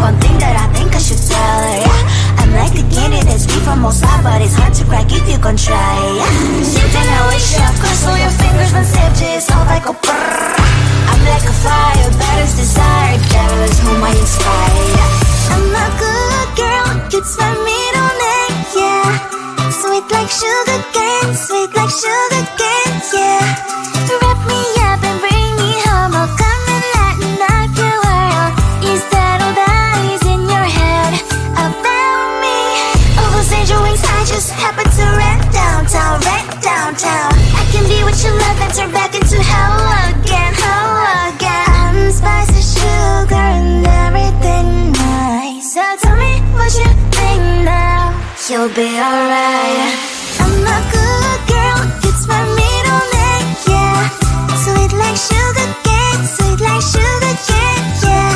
one thing that I think I should tell her, yeah. I'm like a candy that's deep from outside, but it's hard to crack if you can try, yeah. Something I wish you have crossed all your fingers when saved yourself like a brrrr. I'm like a fire, battles desire, that is whom I inspire, yeah. I'm a good girl, it's my middle name, yeah. Sweet like sugar cane, sweet like sugar cane, yeah. Wrap me up and bring me home, I'll come and lighten up your world. Is that all that is in your head about me? All those angel wings I just happen to rent downtown, I can be what you love and turn back into hell again, I'm spicy sugar and everything nice. So tell me what you think now, you'll be alright. I'm a good girl, it's my middle name, yeah. Sweet like sugar cane, sweet like sugar cane, yeah.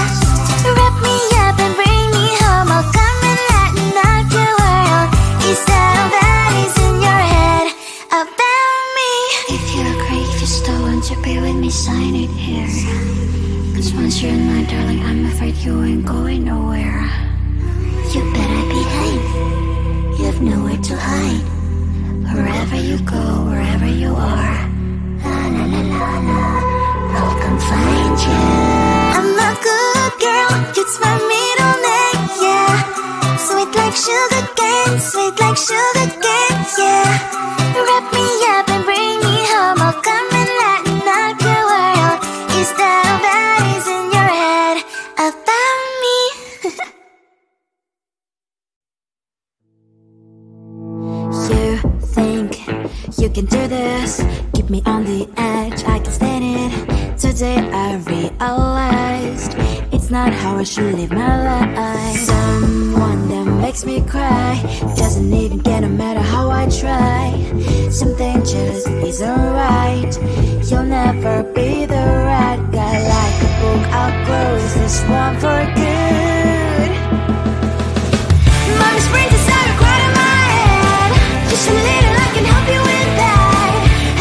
Wrap me up and bring me home, I'll come and lighten up your world. Is that all that is in your head about me? If you're a creep, just don't want to be with me, sign it here. Cause once you're in my darling, I'm afraid you ain't going nowhere. You better behave, you have nowhere to hide. Wherever you go, wherever you are, la la la la la, I'll come find you. I'm a good girl, it's my middle name, yeah. Sweet like sugar cane, sweet like sugar cane, yeah. Wrap me up and bring me home, I'll come and lighten up your world. Is that all that is in your head about me? You think you can do this, keep me on the edge, I can stand it. Today I realized it's not how I should live my life. Someone that makes me cry doesn't even get no matter how I try. Something just isn't right, you'll never be the right guy. Like a book, I'll close this one for good. Mommy springs inside a quite in my head. Just a little, I can help you with that.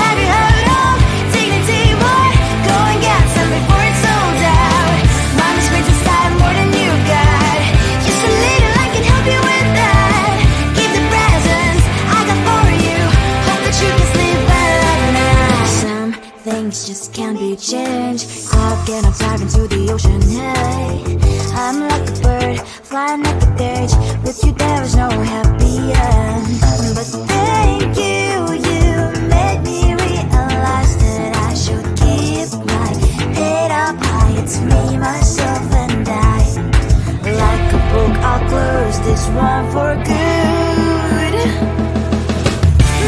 Have you heard of dignity, boy? Go and get some before it's sold out. Mommy springs inside more than you got. Just a little, I can help you with that. Give the presents I got for you. Hope that you can sleep well at night. Some things just can't be changed. I'll get on dive into the ocean, hey. I'm like a bird, flying at the cage. With you there is no happy end. But thank you, you made me realize that I should keep my head up high. It's me, myself and I. Like a book, I'll close this one for good.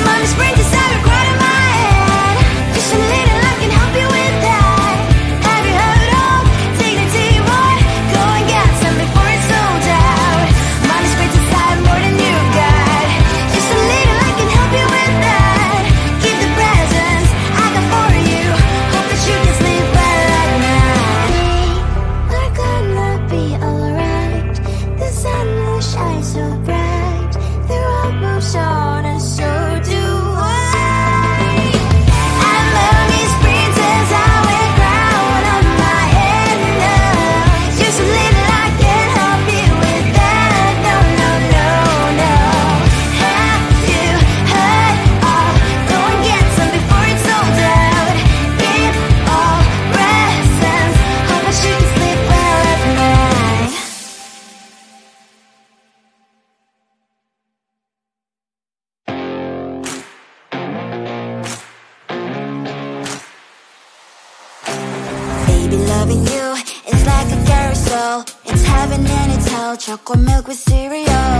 Mommy springs inside a quite in my head. Just a little, I can help you with that. Have you heard of dignity, boy? Go and get some before it's sold out. Mommy springs inside more than you got. Just a little, I can help you with that. Keep the presents I got for you. Hope that you can sleep well at night. We're gonna be alright. The sun will shine so bright. The road moves on and so do I. And lonely sprinters, I wear crown on my head now. Just a little, I can help you with that. No, no, no, no. Have you heard of? Go and get some before it's sold out. Give all presents. Hope that you can sleep well at night. Baby, loving you is like a carousel. It's heaven and it's hell. Chocolate milk with cereal.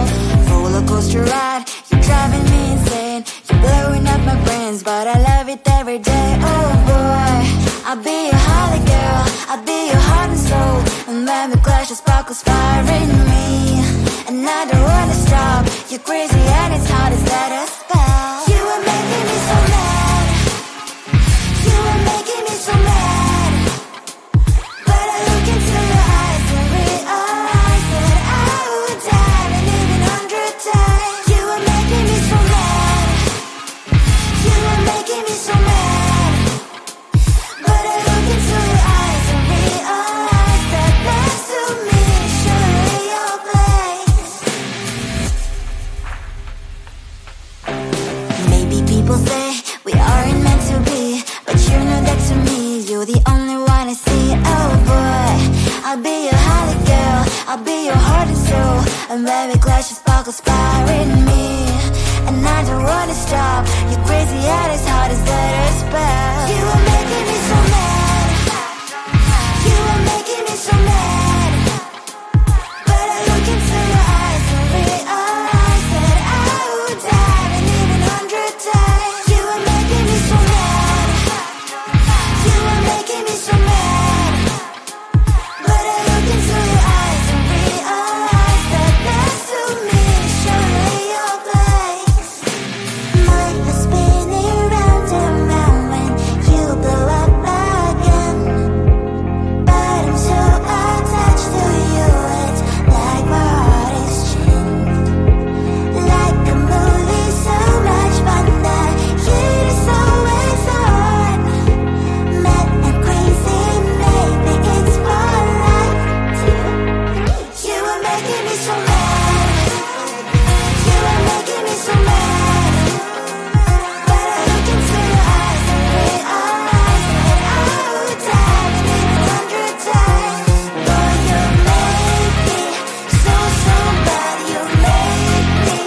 Roller coaster ride. You're driving me insane. You're blowing up my brains, but I love it every day. Oh boy, I'll be your holly girl. I'll be your heart and soul. And when we clash, the sparkles fire in me. And I don't wanna stop. You're crazy and it's hard as let a spell. You are making me so mad. You are making me so mad. But I look into your eyes and realize that I would die and even 100 times. You are making me so mad. You are making me so mad. But I look into your eyes and realize that next to me surely I'm very glad she sparkles inspiring me, and I don't wanna stop. You're crazy and as hard as letter spell. You are making me so mad. You are making me so mad. But I look into your eyes and realize that I would die and even 100 times. You are making me so mad. You are making me so mad. But I look into your eyes and realize that next to me is surely your place. Mind is spinning round and round when you blow up again. But I'm so attached to you, it's like my heart is chained. Like a movie, so much fun that heat is always on. Mad and crazy, maybe it's for life. 2, 3. You are making me so mad. You are making me so mad. But I look into your eyes and realize that I would die and even 100 times. Boy, you make me so, so bad. You make me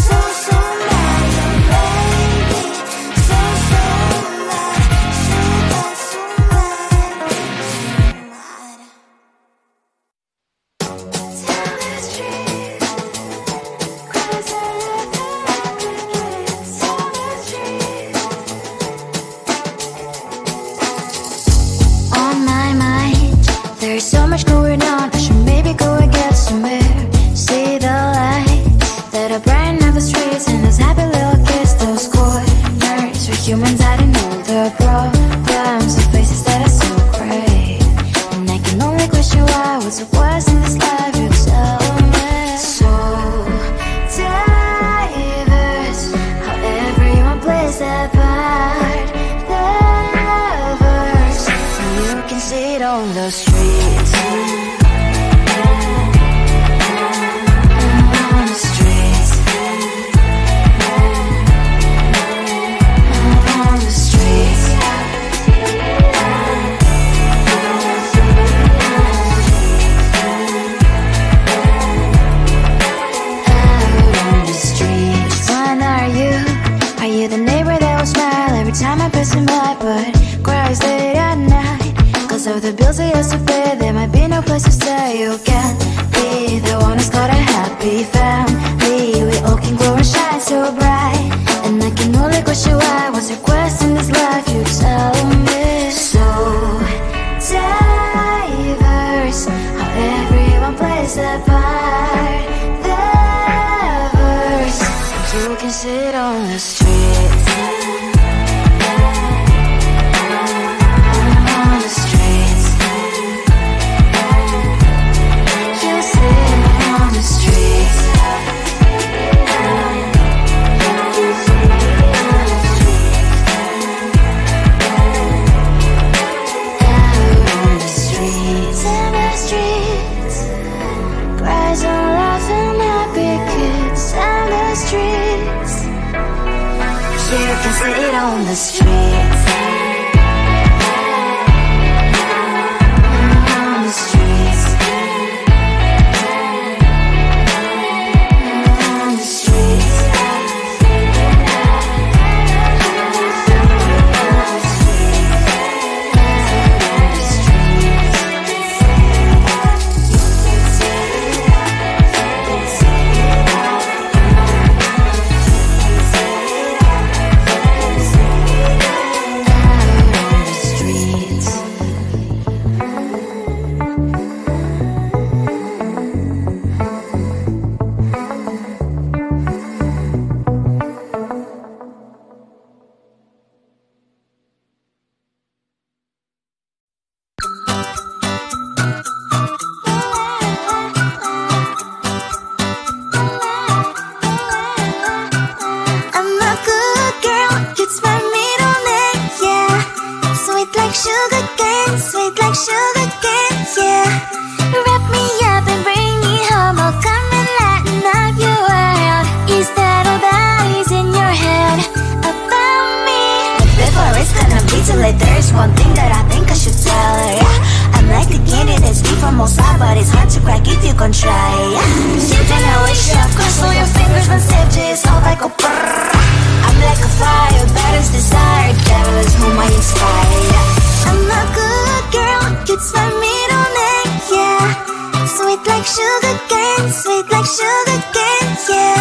so, so mad. You make me so, so mad. So bad, so mad, so mad. Tell the street, cries I love the Tell the street. On my mind, there's so much going on. I should maybe go and get some air. See the lights that are brighten up the streets, and those happy little kids, those corners where humans hiding all the problems, the places that are so great. And I can only question why, what's the worst in this life, you tell me. So diverse, how everyone plays their part. Lovers, and you can see it on the streets. On the streets. On the streets. Out on the streets. When are you? Are you the neighbor that will smile every time I'm passing by, but cries late at night? Cause of the bills he has to pay, there might be no place to stay. You can't be the one who's got a happy family. We all can glow and shine so bright, and I can only question why, what's your quest in this life, you tell me. So diverse, how everyone plays their part. Lovers, you can sit on the streets. On the streets. You sit on the streets. Out on the streets. In the streets. Cries and laughing happy kids. In the streets. You can sit on the streets. On the streets. On the streets. One thing that I think I should tell her, yeah. I'm like the candy that's deep from most side, but it's hard to crack if you can try. Something I wish you cross all your fingers when saved is all like a brrr. I'm like a fire, balance desire, devil is whom I inspire. I'm a good girl, it's my middle name, yeah. Sweet like sugar cane, sweet like sugar cane, yeah.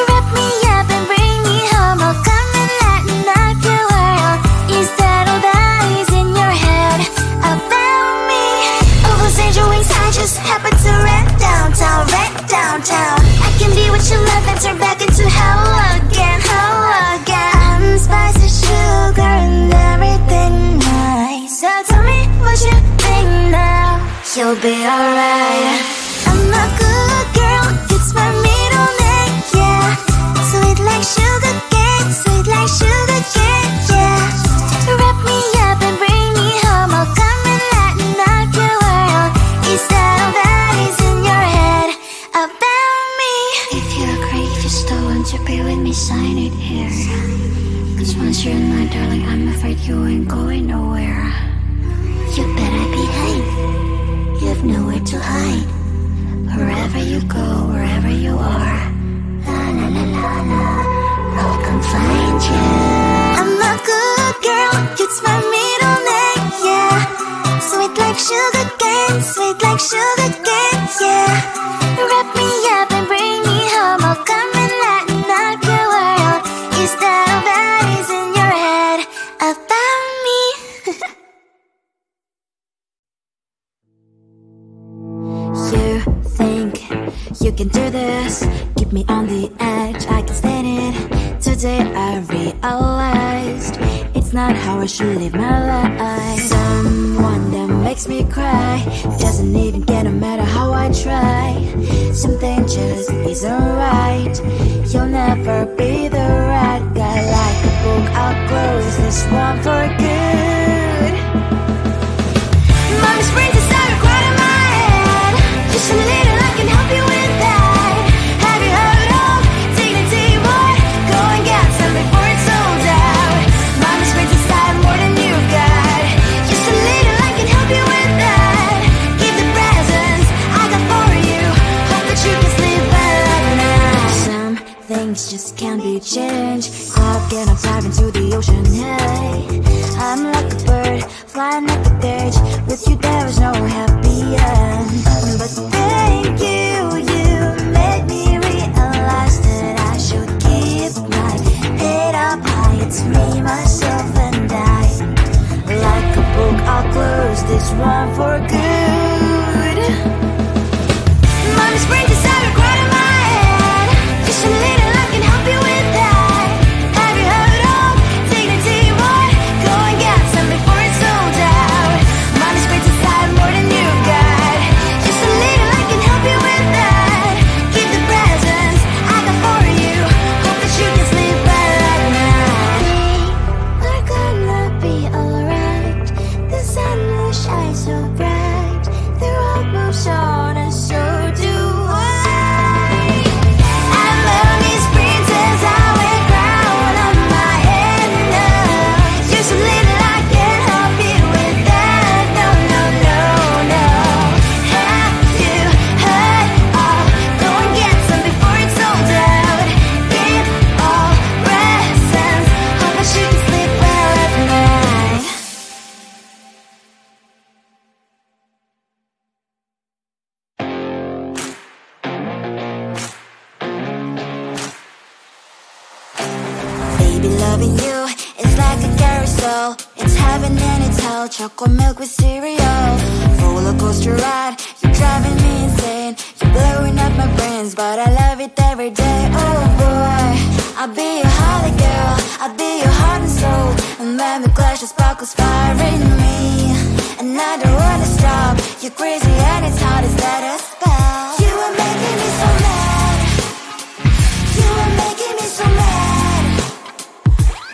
Wrap me up and bring me home, I'll come and lighten up your world. Is that all that is in your head about me? Oh, those angel wings, I just happen to rent downtown, rent downtown. I can be what you love and turn back into hell again, hell again. I'm spicy sugar and everything nice. So tell me what you think now, you'll be alright. I'm a good girl, it's my middle name, yeah. Sweet like sugar cane, sweet like sugar cane, yeah. Wrap me up and bring me home, I'll come and lighten up your world. Is that all that is in your head about me? If you're great, if you still want to be with me, sign it here. Cause once you're in my darling, I'm afraid you ain't going nowhere. You better behave, you have nowhere to hide. Wherever you go, wherever you are, la la la la la, I'll come find you. I'm a good girl, it's my middle name, yeah. Sweet like sugar cane, sweet like sugar cane, yeah. Wrap me up and bring me home, I'll come and lighten up your world. Is that all that is in your head about me? You think you can do this, keep me on the edge, I can stand it. Today I realized it's not how I should live my life. Someone that makes me cry doesn't even get no matter how I try. Something just isn't right, you'll never be the right guy. Like a book, I'll close this one for good. Mommy's brains inside quite in my head. Just a little, I can help you with that. Have you heard of dignity, boy? Go and get some before it's sold out. Mommy's brains inside more than you've got. Just a little, I can help you with that. Give the presents I got for you. Hope that you can sleep well at night. Some things just can't be changed. Clock and I'm diving into the ocean, hey. I'm like a bird, flying like a cage. With you there is no happy end. But thank you, you made me realize that I should keep my head up high. It's me, myself and I. Like a book, I'll close this one for good. Mommy's brains inside are quite in my head. Just a little, I can help you with that. Have you heard of dignity, boy? Go and get some before it's sold out. Mommy's brains inside more than you've got. Just a little, I can help you with that. Keep the presents I got for you. Hope that you can sleep well at night. We're gonna be alright. The sun will shine so bright. The road moves on and so do I. I'm Lonely's princess, I wear crown on my head now. Just a little, I can help you with that. No, no, no, no. Have you heard of? Go and get some before it's sold out. Give all presents. Hope that you can sleep well at night. Baby, loving you is like a carousel. It's heaven and it's hell. Chocolate milk with cereal. Roller coaster ride. You're driving me insane. You're blowing up my brains, but I love it every day. Oh boy, I'll be your holly girl. I'll be your heart and soul. And when we clash, the sparkles fire in me. And I don't wanna stop. You're crazy and it's hard as that a spell. You are making me so mad. You are making me so mad.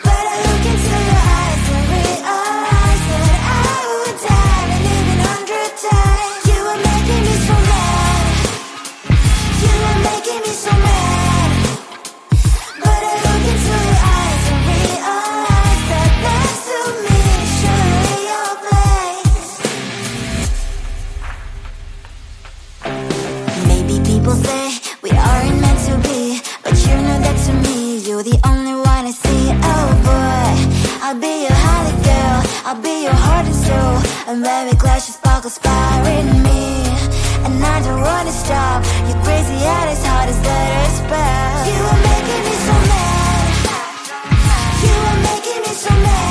But I look into your eyes and realize that I would die and even 100 times. You are making me so mad. You are making me so mad. But I look into your eyes and realize that next to me is surely your place. I'll be your heart and soul, and baby glass your sparkle inspiring me. And I don't wanna stop. You're crazy at as hard as that spell. You are making me so mad. You are making me so mad.